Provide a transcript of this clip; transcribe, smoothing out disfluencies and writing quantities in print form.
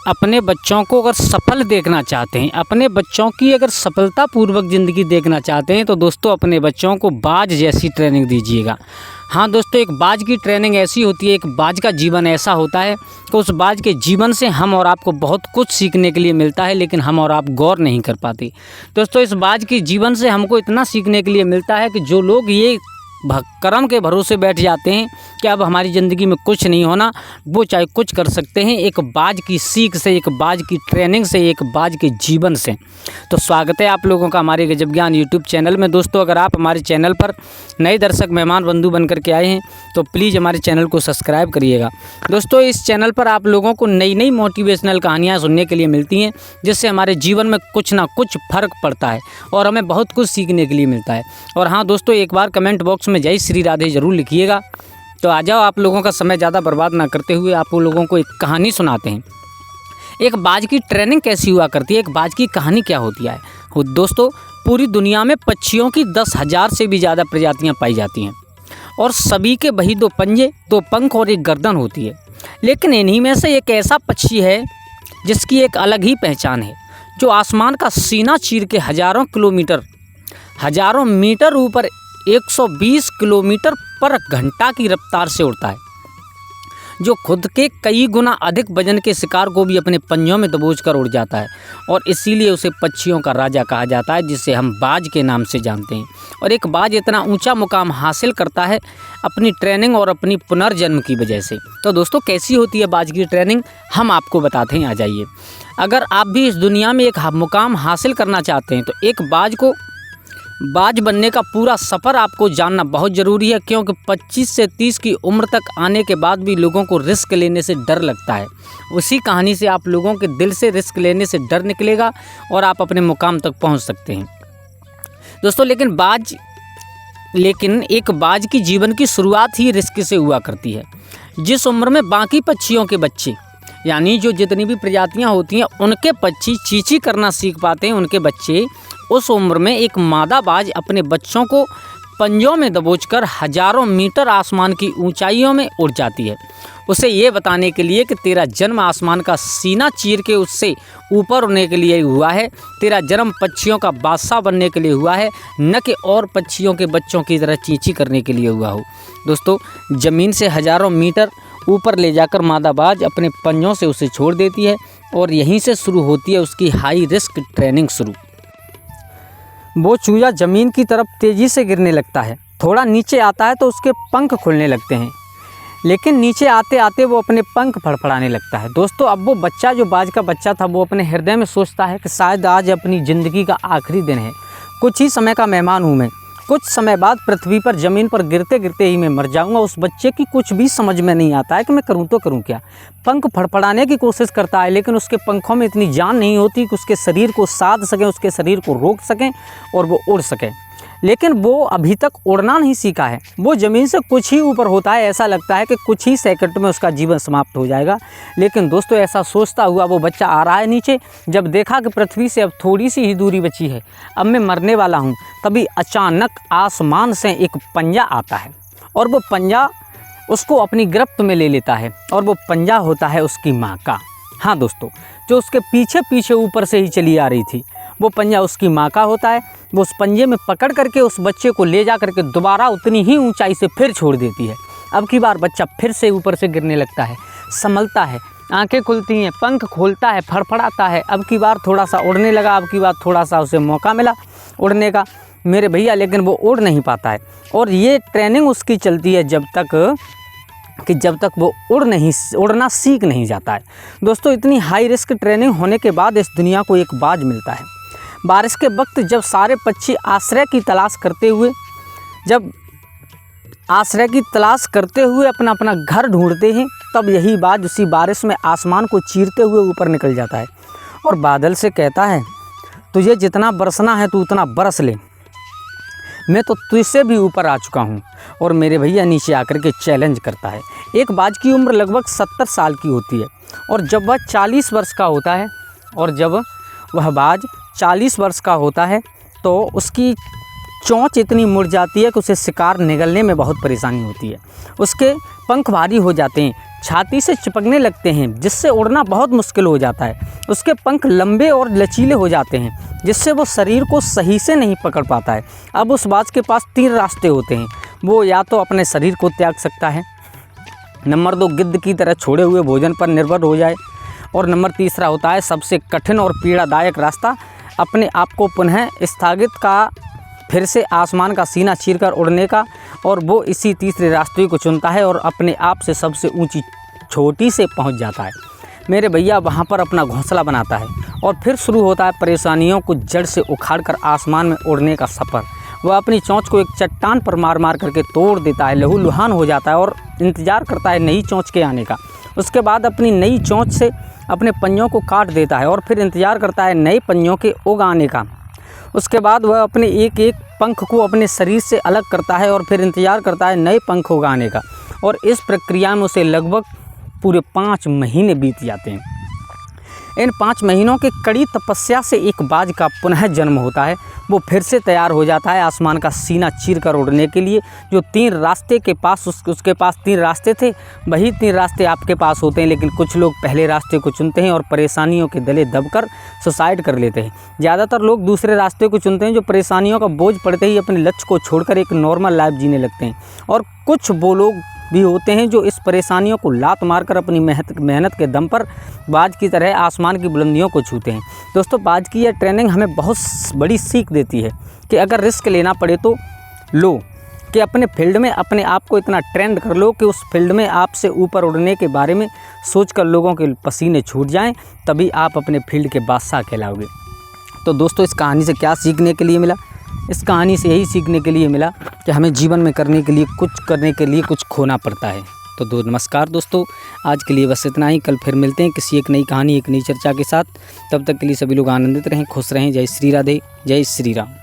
अपने बच्चों को अगर सफल देखना चाहते हैं, अपने बच्चों की अगर सफलतापूर्वक ज़िंदगी देखना चाहते हैं तो दोस्तों अपने बच्चों को बाज जैसी ट्रेनिंग दीजिएगा। हाँ दोस्तों, एक बाज की ट्रेनिंग ऐसी होती है, एक बाज का जीवन ऐसा होता है कि उस बाज के जीवन से हम और आपको बहुत कुछ सीखने के लिए मिलता है, लेकिन हम और आप गौर नहीं कर पाते। दोस्तों इस बाज के जीवन से हमको इतना सीखने के लिए मिलता है कि जो लोग ये कर्म के भरोसे बैठ जाते हैं कि अब हमारी ज़िंदगी में कुछ नहीं होना, वो चाहे कुछ कर सकते हैं, एक बाज की सीख से, एक बाज की ट्रेनिंग से, एक बाज के जीवन से। तो स्वागत है आप लोगों का हमारे गजब ज्ञान यूट्यूब चैनल में। दोस्तों अगर आप हमारे चैनल पर नए दर्शक मेहमान बंधु बन करके आए हैं तो प्लीज़ हमारे चैनल को सब्सक्राइब करिएगा। दोस्तों इस चैनल पर आप लोगों को नई नई मोटिवेशनल कहानियाँ सुनने के लिए मिलती हैं, जिससे हमारे जीवन में कुछ ना कुछ फ़र्क पड़ता है और हमें बहुत कुछ सीखने के लिए मिलता है। और हाँ दोस्तों, एक बार कमेंट बॉक्स में जय श्री राधे ज़रूर लिखिएगा। तो आ जाओ, आप लोगों का समय ज़्यादा बर्बाद ना करते हुए आप लोगों को एक कहानी सुनाते हैं। एक बाज की ट्रेनिंग कैसी हुआ करती है, एक बाज की कहानी क्या होती है। दोस्तों पूरी दुनिया में पक्षियों की 10,000 से भी ज़्यादा प्रजातियां पाई जाती हैं और सभी के वही 2 पंजे, 2 पंख और 1 गर्दन होती है। लेकिन इन्हीं में से एक ऐसा पक्षी है जिसकी एक अलग ही पहचान है, जो आसमान का सीना चीर के हज़ारों मीटर ऊपर 120 किलोमीटर पर घंटा की रफ्तार से उड़ता है, जो खुद के कई गुना अधिक वजन के शिकार को भी अपने पंजों में दबोचकर उड़ जाता है और इसीलिए उसे पक्षियों का राजा कहा जाता है, जिसे हम बाज के नाम से जानते हैं। और एक बाज इतना ऊंचा मुकाम हासिल करता है अपनी ट्रेनिंग और अपनी पुनर्जन्म की वजह से। तो दोस्तों कैसी होती है बाज की ट्रेनिंग, हम आपको बताते हैं, आ जाइए। अगर आप भी इस दुनिया में एक मुकाम हासिल करना चाहते हैं तो एक बाज बनने का पूरा सफ़र आपको जानना बहुत ज़रूरी है, क्योंकि 25 से 30 की उम्र तक आने के बाद भी लोगों को रिस्क लेने से डर लगता है। उसी कहानी से आप लोगों के दिल से रिस्क लेने से डर निकलेगा और आप अपने मुकाम तक पहुंच सकते हैं दोस्तों। लेकिन एक बाज की जीवन की शुरुआत ही रिस्क से हुआ करती है। जिस उम्र में बाकी पक्षियों के बच्चे, यानी जो जितनी भी प्रजातियां होती हैं उनके पक्षी चींची करना सीख पाते हैं, उनके बच्चे, उस उम्र में एक मादा बाज अपने बच्चों को पंजों में दबोचकर हज़ारों मीटर आसमान की ऊंचाइयों में उड़ जाती है, उसे ये बताने के लिए कि तेरा जन्म आसमान का सीना चीर के उससे ऊपर उड़ने के लिए हुआ है, तेरा जन्म पक्षियों का बादशाह बनने के लिए हुआ है, न कि और पक्षियों के बच्चों की तरह चींची करने के लिए हुआ हो। दोस्तों ज़मीन से हज़ारों मीटर ऊपर ले जाकर मादा बाज अपने पंजों से उसे छोड़ देती है और यहीं से शुरू होती है उसकी हाई रिस्क ट्रेनिंग शुरू। वो चूजा ज़मीन की तरफ तेज़ी से गिरने लगता है, थोड़ा नीचे आता है तो उसके पंख खुलने लगते हैं, लेकिन नीचे आते आते वो अपने पंख फड़फड़ाने लगता है। दोस्तों अब वो बच्चा, जो बाज का बच्चा था, वो अपने हृदय में सोचता है कि शायद आज अपनी ज़िंदगी का आखिरी दिन है, कुछ ही समय का मेहमान हूँ मैं, कुछ समय बाद पृथ्वी पर ज़मीन पर गिरते गिरते ही मैं मर जाऊंगा। उस बच्चे की कुछ भी समझ में नहीं आता है कि मैं करूं तो करूं क्या। पंख फड़फड़ाने की कोशिश करता है, लेकिन उसके पंखों में इतनी जान नहीं होती कि उसके शरीर को साध सकें, उसके शरीर को रोक सकें और वो उड़ सकें। लेकिन वो अभी तक उड़ना नहीं सीखा है, वो ज़मीन से कुछ ही ऊपर होता है, ऐसा लगता है कि कुछ ही सेकंड में उसका जीवन समाप्त हो जाएगा। लेकिन दोस्तों ऐसा सोचता हुआ वो बच्चा आ रहा है नीचे, जब देखा कि पृथ्वी से अब थोड़ी सी ही दूरी बची है, अब मैं मरने वाला हूँ, तभी अचानक आसमान से एक पंजा आता है और वो पंजा उसको अपनी गिरफ्त में ले लेता है और वो पंजा होता है उसकी माँ का। हाँ दोस्तों, जो उसके पीछे पीछे ऊपर से ही चली आ रही थी, वो पंजा उसकी माँ का होता है। वो उस पंजे में पकड़ करके उस बच्चे को ले जा करके दोबारा उतनी ही ऊंचाई से फिर छोड़ देती है। अब की बार बच्चा फिर से ऊपर से गिरने लगता है, संभलता है, आंखें खुलती हैं, पंख खोलता है, फड़फड़ाता है। अब की बार थोड़ा सा उड़ने लगा, अब की बार थोड़ा सा उसे मौका मिला उड़ने का मेरे भैया, लेकिन वो उड़ नहीं पाता है। और ये ट्रेनिंग उसकी चलती है जब तक वो उड़ना सीख नहीं जाता है। दोस्तों इतनी हाई रिस्क ट्रेनिंग होने के बाद इस दुनिया को एक बाज मिलता है। बारिश के वक्त जब सारे पक्षी आश्रय की तलाश करते हुए अपना अपना घर ढूंढते हैं, तब यही बाज उसी बारिश में आसमान को चीरते हुए ऊपर निकल जाता है और बादल से कहता है, तुझे जितना बरसना है तू उतना बरस ले, मैं तो तुझसे भी ऊपर आ चुका हूँ। और मेरे भैया नीचे आकर के चैलेंज करता है। एक बाज की उम्र लगभग 70 साल की होती है और जब वह 40 वर्ष का होता है तो उसकी चोंच इतनी मुड़ जाती है कि उसे शिकार निगलने में बहुत परेशानी होती है। उसके पंख भारी हो जाते हैं, छाती से चिपकने लगते हैं, जिससे उड़ना बहुत मुश्किल हो जाता है। उसके पंख लंबे और लचीले हो जाते हैं, जिससे वो शरीर को सही से नहीं पकड़ पाता है। अब उस बाज के पास 3 रास्ते होते हैं। वो या तो अपने शरीर को त्याग सकता है, नंबर 2 गिद्ध की तरह छोड़े हुए भोजन पर निर्भर हो जाए, और नंबर 3 होता है सबसे कठिन और पीड़ादायक रास्ता, अपने आप को पुनः स्थगित का, फिर से आसमान का सीना चीरकर उड़ने का। और वो इसी तीसरे रास्ते को चुनता है और अपने आप से सबसे ऊंची चोटी से पहुंच जाता है मेरे भैया। वहां पर अपना घोंसला बनाता है और फिर शुरू होता है परेशानियों को जड़ से उखाड़कर आसमान में उड़ने का सफ़र। वह अपनी चोंच को एक चट्टान पर मार मार करके तोड़ देता है, लहूलुहान हो जाता है और इंतज़ार करता है नई चोंच के आने का। उसके बाद अपनी नई चोंच से अपने पंजों को काट देता है और फिर इंतज़ार करता है नए पंजों के उग आने का। उसके बाद वह अपने एक एक पंख को अपने शरीर से अलग करता है और फिर इंतज़ार करता है नए पंख उगाने का। और इस प्रक्रिया में उसे लगभग पूरे 5 महीने बीत जाते हैं। इन 5 महीनों की कड़ी तपस्या से एक बाज का पुनः जन्म होता है। वो फिर से तैयार हो जाता है आसमान का सीना चीरकर उड़ने के लिए। जो 3 रास्ते के पास उसके पास 3 रास्ते थे, वही 3 रास्ते आपके पास होते हैं, लेकिन कुछ लोग पहले रास्ते को चुनते हैं और परेशानियों के गले दबकर सुसाइड कर लेते हैं। ज़्यादातर लोग दूसरे रास्ते को चुनते हैं, जो परेशानियों का बोझ पड़ते ही अपने लक्ष्य को छोड़कर एक नॉर्मल लाइफ जीने लगते हैं। और कुछ वो लोग भी होते हैं जो इस परेशानियों को लात मारकर अपनी मेहनत के दम पर बाज की तरह आसमान की बुलंदियों को छूते हैं। दोस्तों, बाज की यह ट्रेनिंग हमें बहुत बड़ी सीख देती है कि अगर रिस्क लेना पड़े तो लो, कि अपने फील्ड में अपने आप को इतना ट्रेंड कर लो कि उस फील्ड में आपसे ऊपर उड़ने के बारे में सोचकर लोगों के पसीने छूट जाएं, तभी आप अपने फील्ड के बादशाह कहलाओगे। तो दोस्तों, इस कहानी से क्या सीखने के लिए मिला? इस कहानी से यही सीखने के लिए मिला कि हमें जीवन में करने के लिए कुछ खोना पड़ता है। तो नमस्कार दोस्तों, आज के लिए बस इतना ही। कल फिर मिलते हैं किसी एक नई कहानी, एक नई चर्चा के साथ। तब तक के लिए सभी लोग आनंदित रहें, खुश रहें। जय श्री राधे, जय श्री राम।